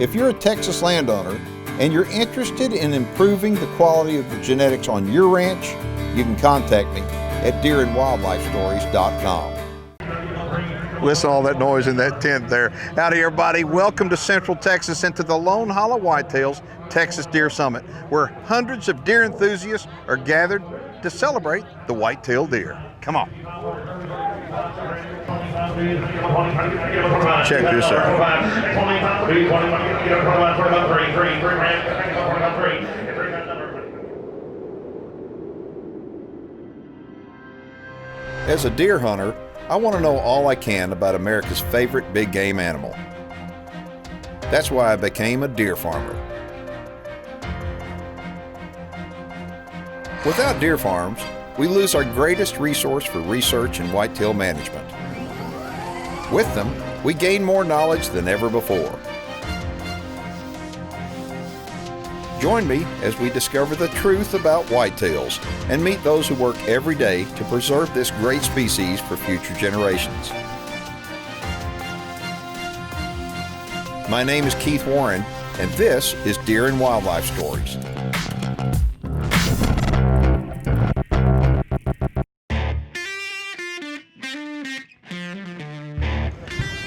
If you're a Texas landowner and you're interested in improving the quality of the genetics on your ranch, you can contact me at deerandwildlifestories.com. Listen to all that noise in that tent there. Howdy everybody, welcome to Central Texas and to the Lone Hollow Whitetails Texas Deer Summit, where hundreds of deer enthusiasts are gathered to celebrate the white-tailed deer. Come on. Check this out. As a deer hunter, I want to know all I can about America's favorite big game animal. That's why I became a deer farmer. Without deer farms, we lose our greatest resource for research and whitetail management. With them, we gain more knowledge than ever before. Join me as we discover the truth about whitetails and meet those who work every day to preserve this great species for future generations. My name is Keith Warren, and this is Deer and Wildlife Stories.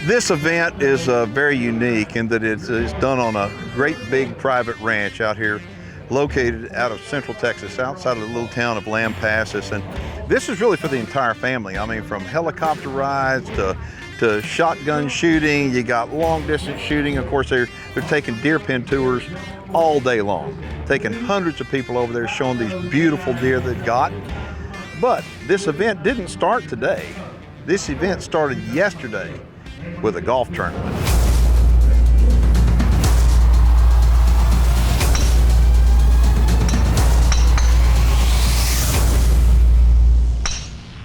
This event is very unique in that it's done on a great big private ranch out here located out of Central Texas, outside of the little town of Lampasas. And this is really for the entire family. I mean, from helicopter rides to shotgun shooting, you got long distance shooting. Of course, they're taking deer pen tours all day long, taking hundreds of people over there showing these beautiful deer they've got. But this event didn't start today. This event started yesterday with a golf tournament.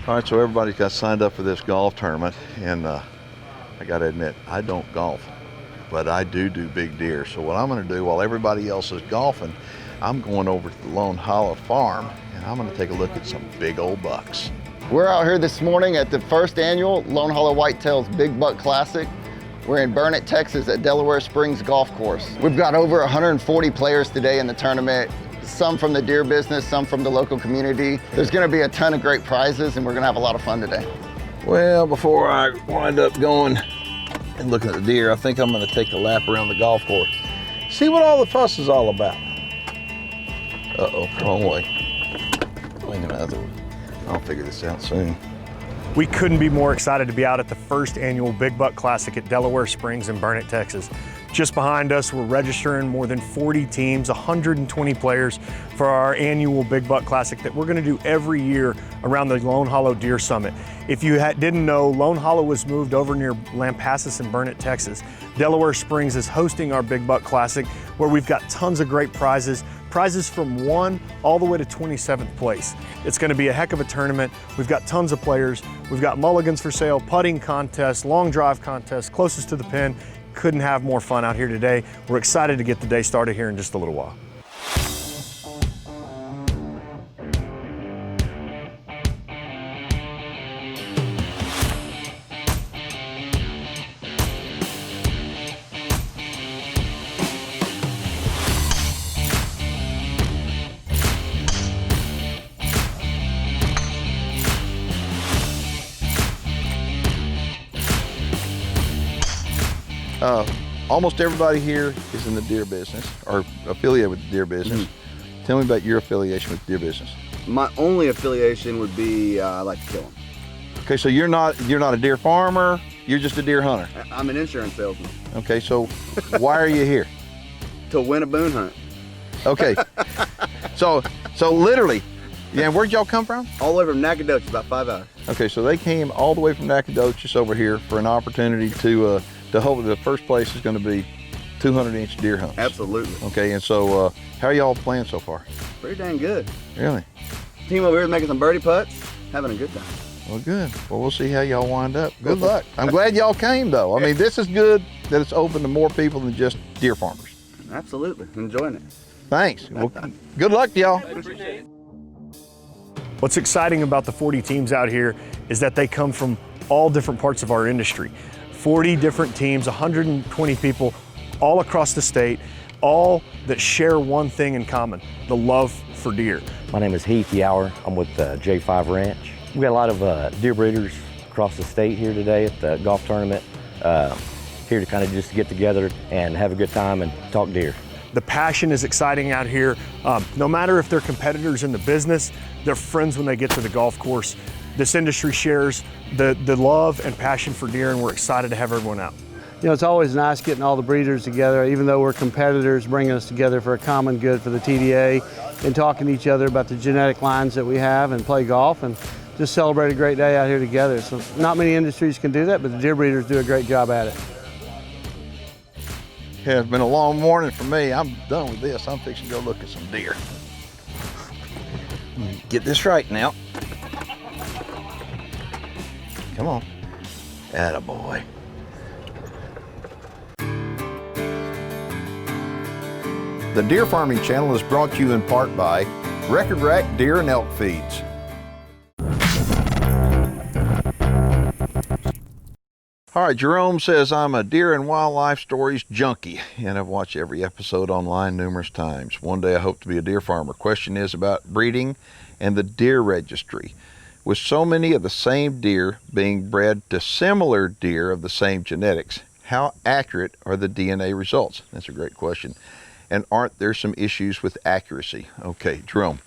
All right, so everybody got signed up for this golf tournament, and I gotta admit, I don't golf, but I do big deer. So what I'm gonna do while everybody else is golfing, I'm going over to the Lone Hollow farm, and I'm gonna take a look at some big old bucks. We're out here this morning at the first annual Lone Hollow Whitetails Big Buck Classic. We're in Burnett, Texas at Delaware Springs Golf Course. We've got over 140 players today in the tournament, some from the deer business, some from the local community. There's gonna be a ton of great prizes and we're gonna have a lot of fun today. Well, before I wind up going and looking at the deer, I think I'm gonna take a lap around the golf course. See what all the fuss is all about. Uh-oh, wrong way. Going another one. I'll figure this out soon. We couldn't be more excited to be out at the first annual Big Buck Classic at Delaware Springs in Burnett, Texas. Just behind us, we're registering more than 40 teams, 120 players for our annual Big Buck Classic that we're gonna do every year around the Lone Hollow Deer Summit. If you didn't know, Lone Hollow was moved over near Lampasas in Burnett, Texas. Delaware Springs is hosting our Big Buck Classic, where we've got tons of great prizes from 1 all the way to 27th place. It's gonna be a heck of a tournament. We've got tons of players. We've got mulligans for sale, putting contests, long drive contests, closest to the pin. Couldn't have more fun out here today. We're excited to get the day started here in just a little while. Almost everybody here is in the deer business or affiliated with the deer business. Mm-hmm. Tell me about your affiliation with the deer business. My only affiliation would be I like to kill them. Okay, so you're not a deer farmer, you're just a deer hunter. I'm an insurance salesman. Okay, so why are you here? To win a boon hunt. Okay, so literally, yeah, where'd y'all come from? All the way from Nacogdoches, about 5 hours. Okay, so they came all the way from Nacogdoches over here for an opportunity to hopefully the first place is going to be 200-inch deer hunts. Absolutely. Okay, and so how are y'all playing so far? Pretty dang good. Really? Team over here is making some birdie putts, having a good time. Well, good. Well, we'll see how y'all wind up. Good luck. I'm glad y'all came, though. I mean, this is good that it's open to more people than just deer farmers. Absolutely. Enjoying it. Thanks. Well, good luck to y'all. What's exciting about the 40 teams out here is that they come from all different parts of our industry. 40 different teams, 120 people, all across the state, all that share one thing in common, the love for deer. My name is Heath Yower. I'm with J5 Ranch. We got a lot of deer breeders across the state here today at the golf tournament. Here to kind of just get together and have a good time and talk deer. The passion is exciting out here. No matter if they're competitors in the business, they're friends when they get to the golf course. This industry shares the love and passion for deer, and we're excited to have everyone out. You know, it's always nice getting all the breeders together, even though we're competitors, bringing us together for a common good for the TDA and talking to each other about the genetic lines that we have and play golf and just celebrate a great day out here together. So not many industries can do that, but the deer breeders do a great job at it. Yeah, it's been a long morning for me. I'm done with this. I'm fixing to go look at some deer. Get this right now. Come on. Attaboy. The Deer Farming Channel is brought to you in part by Record Rack Deer and Elk Feeds. All right, Jerome says, I'm a deer and wildlife stories junkie, and I've watched every episode online numerous times. One day I hope to be a deer farmer. Question is about breeding and the deer registry. With so many of the same deer being bred to similar deer of the same genetics, how accurate are the DNA results? That's a great question. And aren't there some issues with accuracy? Okay, Jerome.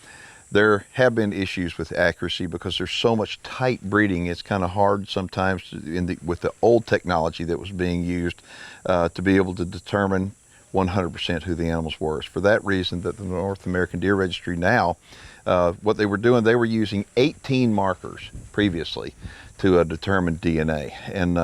There have been issues with accuracy because there's so much tight breeding. It's kind of hard sometimes with the old technology that was being used to be able to determine 100% who the animals were. It's for that reason that the North American Deer Registry now, what they were doing, they were using 18 markers previously to determine DNA. And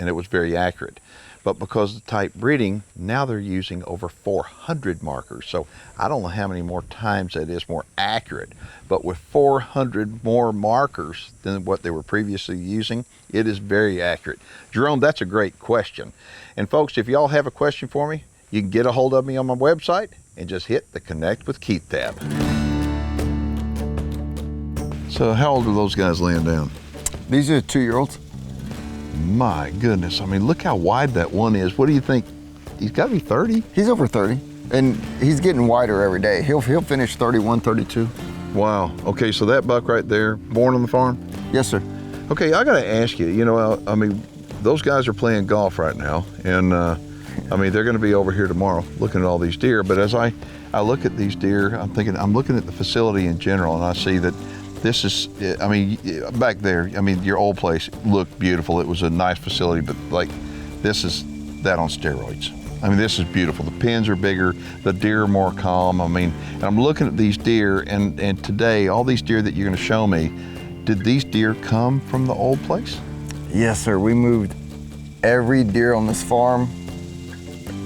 it was very accurate. But because of the tight breeding, now they're using over 400 markers. So I don't know how many more times that is more accurate, but with 400 more markers than what they were previously using, it is very accurate. Jerome, that's a great question. And folks, if y'all have a question for me, you can get a hold of me on my website and just hit the Connect with Keith tab. So how old are those guys laying down? These are 2-year-olds. My goodness, I mean, look how wide that one is. What do you think? He's got to be 30? He's over 30, and he's getting wider every day. He'll finish 31, 32. Wow. Okay, so that buck right there, born on the farm? Yes, sir. Okay, I got to ask you, you know, I mean, those guys are playing golf right now, and I mean, they're going to be over here tomorrow looking at all these deer, but as I look at these deer, I'm looking at the facility in general, and I see that this is, I mean, back there, I mean, your old place looked beautiful. It was a nice facility, but like, this is that on steroids. I mean, this is beautiful. The pens are bigger, the deer are more calm. I mean, and I'm looking at these deer, and today, all these deer that you're gonna show me, did these deer come from the old place? Yes, sir. We moved every deer on this farm.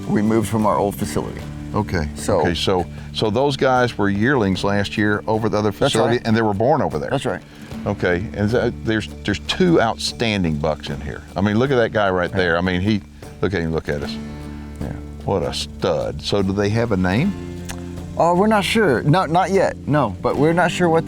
We moved from our old facility. Okay. So those guys were yearlings last year over the other facility, right, and they were born over there. That's right. Okay, and there's 2 outstanding bucks in here. I mean, look at that guy right there. I mean, look at him, look at us. Yeah. What a stud. So do they have a name? Oh, we're not sure. No, not yet. No, but we're not sure what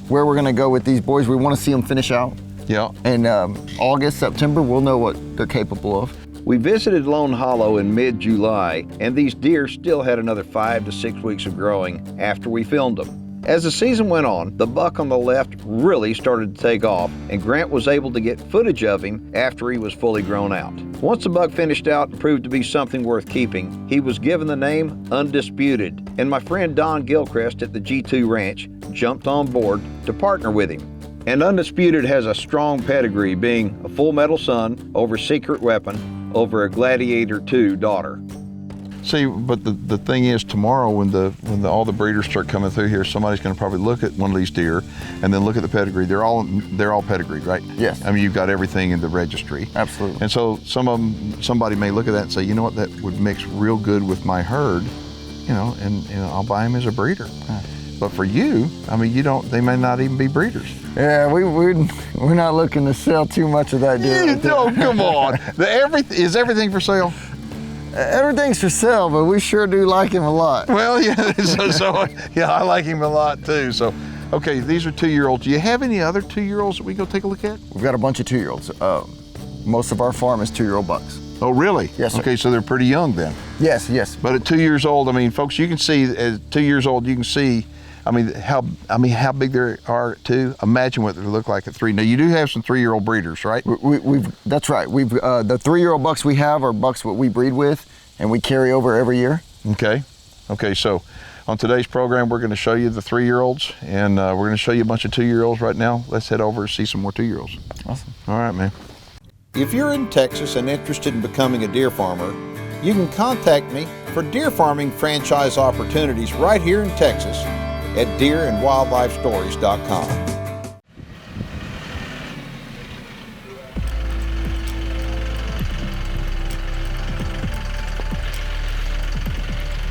where we're gonna go with these boys. We want to see them finish out. Yeah. In August, September, we'll know what they're capable of. We visited Lone Hollow in mid-July, and these deer still had another 5 to 6 weeks of growing after we filmed them. As the season went on, the buck on the left really started to take off, and Grant was able to get footage of him after he was fully grown out. Once the buck finished out and proved to be something worth keeping, he was given the name Undisputed, and my friend Don Gilchrist at the G2 Ranch jumped on board to partner with him. And Undisputed has a strong pedigree, being a full metal son over Secret Weapon, over a Gladiator II daughter. See, but the thing is, tomorrow when all the breeders start coming through here, somebody's going to probably look at one of these deer and then look at the pedigree. They're all pedigreed, right? Yes. I mean, you've got everything in the registry. Absolutely. And so somebody may look at that and say, you know what, that would mix real good with my herd, you know, and I'll buy him as a breeder. But for you, I mean, they may not even be breeders. Yeah, we're not looking to sell too much of that deer. Oh, come on. Is everything for sale? Everything's for sale, but we sure do like him a lot. Well, yeah, yeah, I like him a lot too. So, okay, these are 2-year-olds. Do you have any other 2-year-olds that we go take a look at? We've got a bunch of 2-year-olds. Most of our farm is 2-year-old bucks. Oh, really? Yes, sir. Okay, so they're pretty young then. Yes, yes. But at 2 years old, I mean, folks, you can see at 2 years old, you can see, how big they are at 2. Imagine what they look like at 3. Now you do have some 3-year-old breeders, right? That's right. The 3-year-old bucks we have are bucks what we breed with, and we carry over every year. Okay. Okay, so on today's program, we're going to show you the 3-year-olds, and we're going to show you a bunch of 2-year-olds right now. Let's head over and see some more 2-year-olds. Awesome. All right, man. If you're in Texas and interested in becoming a deer farmer, you can contact me for deer farming franchise opportunities right here in Texas at deerandwildlifestories.com.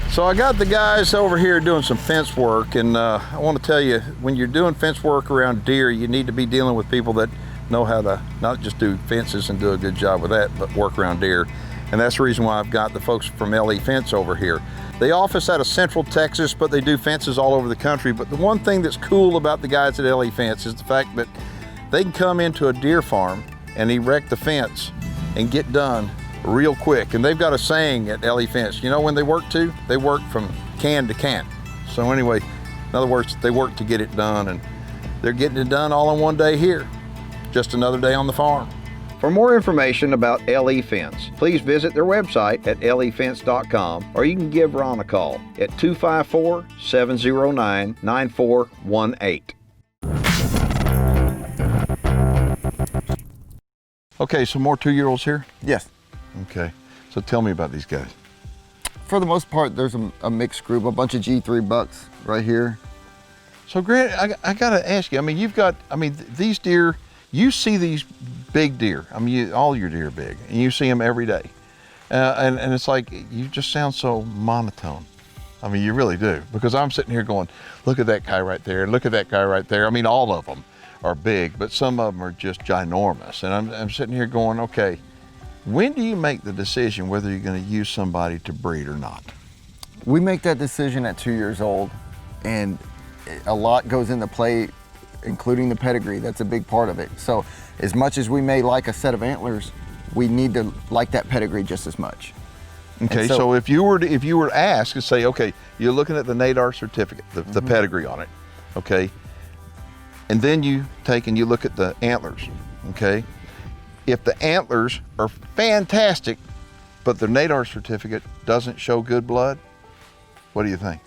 So I got the guys over here doing some fence work, and I want to tell you, when you're doing fence work around deer, you need to be dealing with people that know how to not just do fences and do a good job with that, but work around deer. And that's the reason why I've got the folks from LE Fence over here. They office out of Central Texas, but they do fences all over the country. But the one thing that's cool about the guys at LE Fence is the fact that they can come into a deer farm and erect the fence and get done real quick. And they've got a saying at LE Fence, you know when they work to? They work from can to can. So anyway, in other words, they work to get it done, and they're getting it done all in one day here. Just another day on the farm. For more information about LE Fence, please visit their website at lefence.com, or you can give Ron a call at 254-709-9418. Okay, so more 2-year-olds here? Yes. Okay, so tell me about these guys. For the most part, there's a mixed group, a bunch of G3 bucks right here. So Grant, I gotta ask you, these deer, you see these big deer. All your deer are big, and you see them every day. And it's like, you just sound so monotone. You really do. Because I'm sitting here going, look at that guy right there, look at that guy right there. All of them are big, but some of them are just ginormous. And I'm sitting here going, okay, when do you make the decision whether you're gonna use somebody to breed or not? We make that decision at 2 years old, and a lot goes into play, including the pedigree. That's a big part of it. So as much as we may like a set of antlers, we need to like that pedigree just as much. Okay, so if you were to ask and say, okay, you're looking at the NADAR certificate, the pedigree on it, okay, and then you take and you look at the antlers, okay, if the antlers are fantastic, but the NADAR certificate doesn't show good blood, what do you think?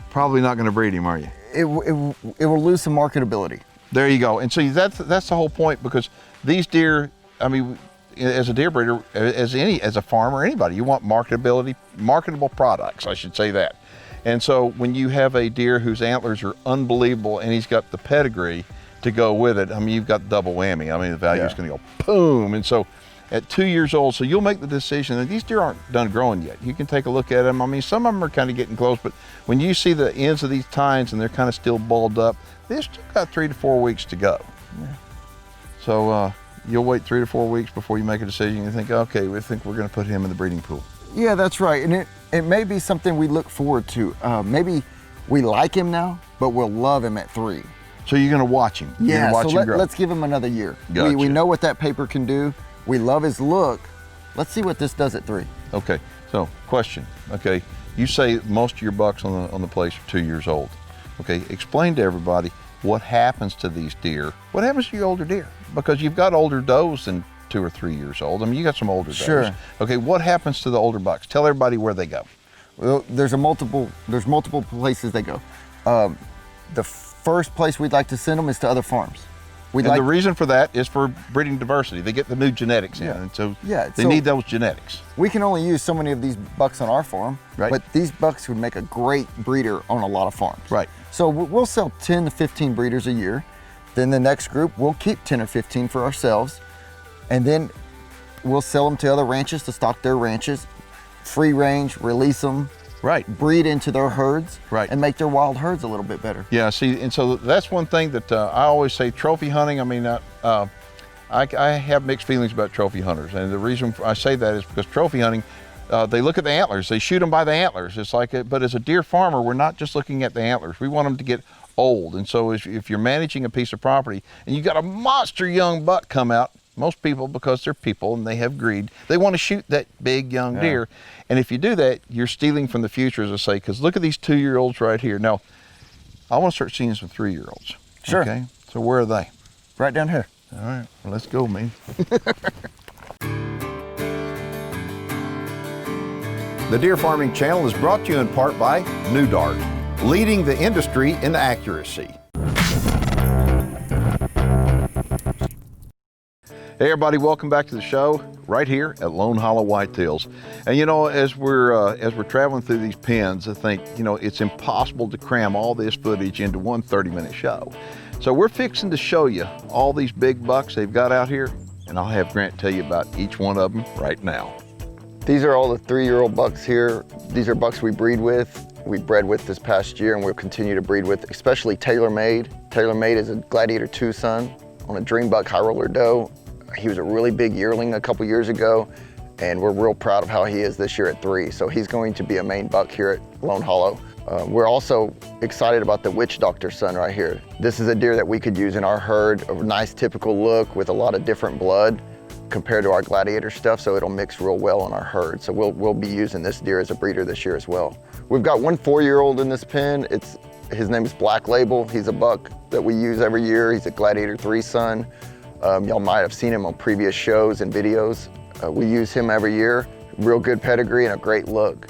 Probably not going to breed him, are you? It will lose some marketability. There you go. And so that's the whole point, because these deer, as a deer breeder, as a farmer, anybody, you want marketable products, I should say that. And so when you have a deer whose antlers are unbelievable and he's got the pedigree to go with it, you've got double whammy. The value is going to go boom. And so at 2 years old, so you'll make the decision, and these deer aren't done growing yet. You can take a look at them. Some of them are kind of getting close, but when you see the ends of these tines and they're kind of still balled up, they've still got 3 to 4 weeks to go. Yeah. So you'll wait 3 to 4 weeks before you make a decision. You think, okay, we think we're going to put him in the breeding pool. Yeah, that's right. And it may be something we look forward to. Maybe we like him now, but we'll love him at 3. So you're going to watch him. Yeah, let's give him another year. Gotcha. We know what that paper can do. We love his look. Let's see what this does at 3. Okay, so question. Okay, you say most of your bucks on the place are 2 years old. Okay, explain to everybody what happens to these deer. What happens to your older deer? Because you've got older does than 2 or 3 years old. You got some older does. Sure. Okay, what happens to the older bucks? Tell everybody where they go. Well, there's multiple places they go. The first place we'd like to send them is to other farms. The reason for that is for breeding diversity. They get the new genetics in, and so they need those genetics. We can only use so many of these bucks on our farm, right? But these bucks would make a great breeder on a lot of farms. Right. So we'll sell 10 to 15 breeders a year. Then the next group, we'll keep 10 or 15 for ourselves. And then we'll sell them to other ranches to stock their ranches, free range, release them, right, breed into their herds, right, and make their wild herds a little bit better. Yeah, see, and so that's one thing that I always say, trophy hunting, I have mixed feelings about trophy hunters. And the reason I say that is because trophy hunting, they look at the antlers, they shoot them by the antlers. It's like, but as a deer farmer, we're not just looking at the antlers. We want them to get old. And so if you're managing a piece of property and you got a monster young buck come out, Most people, because they're people and they have greed, they want to shoot that big young deer. And if you do that, you're stealing from the future, as I say, because look at these 2-year-olds right here. Now, I want to start seeing some 3-year-olds. Sure. Okay, so where are they? Right down here. All right, well, let's go, man. The Deer Farming Channel is brought to you in part by New Dart, leading the industry in accuracy. Hey everybody, welcome back to the show right here at Lone Hollow Whitetails. And you know, as we're traveling through these pens, I think, you know, it's impossible to cram all this footage into one 30-minute show. So we're fixing to show you all these big bucks they've got out here, and I'll have Grant tell you about each one of them right now. These are all the 3-year-old bucks here. These are bucks we breed with. We bred with this past year and we'll continue to breed with, especially Tailor-Made. Tailor-Made is a Gladiator 2 son on a Dream Buck high roller doe. He was a really big yearling a couple years ago, and we're real proud of how he is this year at 3. So he's going to be a main buck here at Lone Hollow. We're also excited about the Witch Doctor son right here. This is a deer that we could use in our herd, a nice typical look with a lot of different blood compared to our Gladiator stuff, so it'll mix real well in our herd. So we'll be using this deer as a breeder this year as well. We've got one 4-year-old in this pen. His name is Black Label. He's a buck that we use every year. He's a Gladiator 3 son. Y'all might have seen him on previous shows and videos. We use him every year. Real good pedigree and a great look.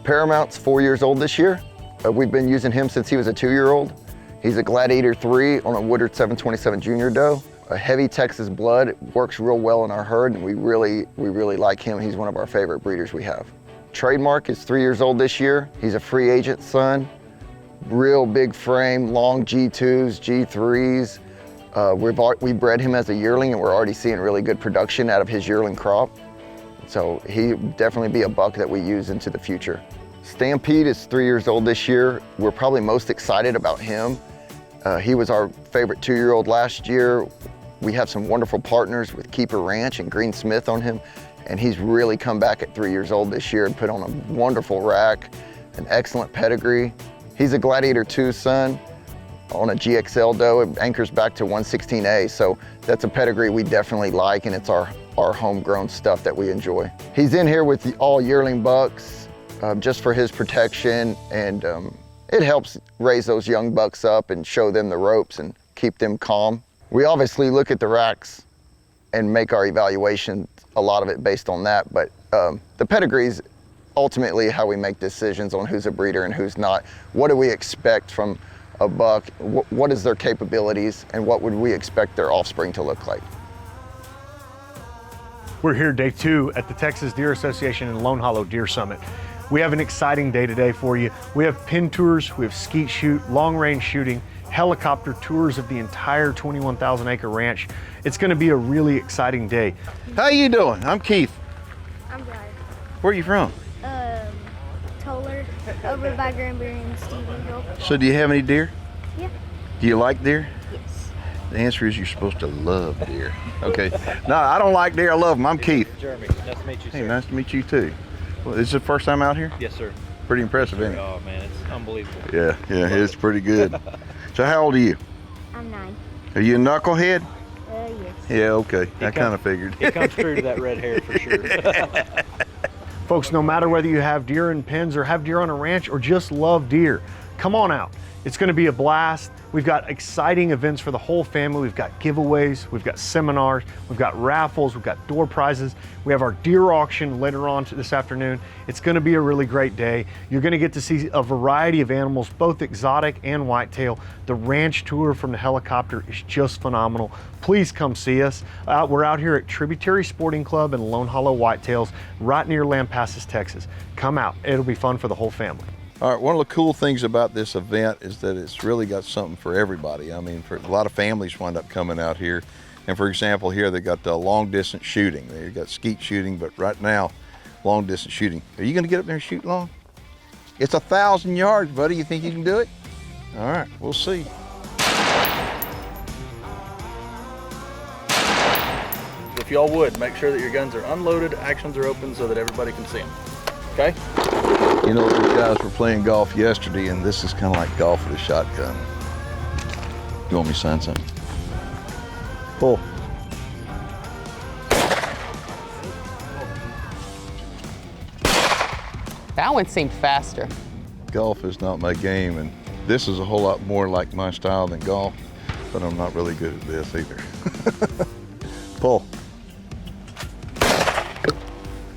Paramount's 4 years old this year. We've been using him since he was a 2-year-old. He's a Gladiator 3 on a Woodard 727 Junior doe. A heavy Texas blood, works real well in our herd, and we really like him. He's one of our favorite breeders we have. Trademark is 3 years old this year. He's a free agent son. Real big frame, long G2s, G3s. We bred him as a yearling, and we're already seeing really good production out of his yearling crop. So he'll definitely be a buck that we use into the future. Stampede is 3 years old this year. We're probably most excited about him. He was our favorite 2-year-old last year. We have some wonderful partners with Keeper Ranch and Green Smith on him, and he's really come back at 3 years old this year and put on a wonderful rack, an excellent pedigree. He's a Gladiator 2 son on a GXL doe. It anchors back to 116A, so that's a pedigree we definitely like, and it's our homegrown stuff that we enjoy. He's in here with all yearling bucks just for his protection, and it helps raise those young bucks up and show them the ropes and keep them calm. We obviously look at the racks and make our evaluation, a lot of it based on that, but the pedigree's ultimately how we make decisions on who's a breeder and who's not. What do we expect from a buck? What is their capabilities, and what would we expect their offspring to look like? We're here day 2 at the Texas Deer Association and Lone Hollow Deer Summit. We have an exciting day today for you. We have pin tours, we have skeet shoot, long range shooting, helicopter tours of the entire 21,000 acre ranch. It's gonna be a really exciting day. How you doing? I'm Keith. I'm Brian. Where are you from? Toller, over by Granbury and Stephenville. So do you have any deer? Yeah. Do you like deer? Yes. The answer is you're supposed to love deer. Okay. No, I don't like deer. I love them. I'm Keith. Jeremy, nice to meet you, sir. Hey, nice to meet you too. Well, this is the first time out here? Yes, sir. Pretty impressive, isn't it? Oh, man, it's unbelievable. Yeah, it's pretty good. So how old are you? I'm 9. Are you a knucklehead? Yes. Yeah, okay. I kind of figured. It comes true to that red hair for sure. Folks, no matter whether you have deer in pens or have deer on a ranch or just love deer, come on out. It's gonna be a blast. We've got exciting events for the whole family. We've got giveaways, we've got seminars, we've got raffles, we've got door prizes. We have our deer auction later on this afternoon. It's gonna be a really great day. You're gonna get to see a variety of animals, both exotic and whitetail. The ranch tour from the helicopter is just phenomenal. Please come see us. We're out here at Tributary Sporting Club in Lone Hollow Whitetails, right near Lampasas, Texas. Come out, it'll be fun for the whole family. All right, one of the cool things about this event is that it's really got something for everybody. I mean, for a lot of families wind up coming out here. And for example, here they got the long distance shooting. They've got skeet shooting, but right now, long distance shooting. Are you gonna get up there and shoot long? It's 1,000 yards, buddy. You think you can do it? All right, we'll see. If y'all would, make sure that your guns are unloaded, actions are open so that everybody can see them. Okay? You know, these guys were playing golf yesterday, and this is kind of like golf with a shotgun. You want me to sign something? Pull. That one seemed faster. Golf is not my game, and this is a whole lot more like my style than golf, but I'm not really good at this either. Pull.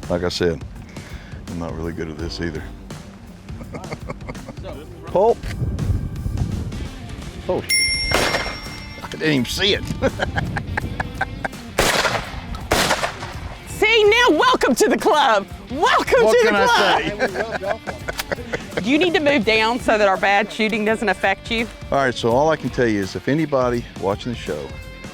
Like I said, I'm not really good at this either. Pull. Oh, I didn't even see it. See, now welcome to the club. Welcome What to can the I club. You need to move down so that our bad shooting doesn't affect you. All right, so all I can tell you is if anybody watching the show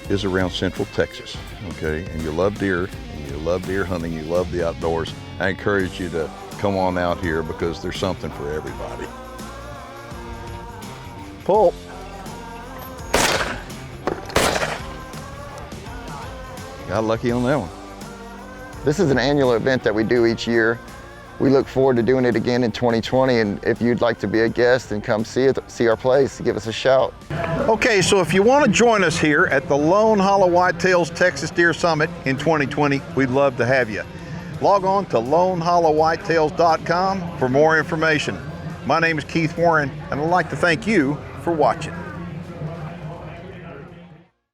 is around Central Texas, okay, and you love deer, and you love deer hunting, you love the outdoors, I encourage you to come on out here because there's something for everybody. Pull. Got lucky on that one. This is an annual event that we do each year. We look forward to doing it again in 2020, and if you'd like to be a guest and come see our place, give us a shout. Okay, so if you want to join us here at the Lone Hollow Whitetails Texas Deer Summit in 2020, we'd love to have you. Log on to lonehollowwhitetails.com for more information. My name is Keith Warren, and I'd like to thank you for watching.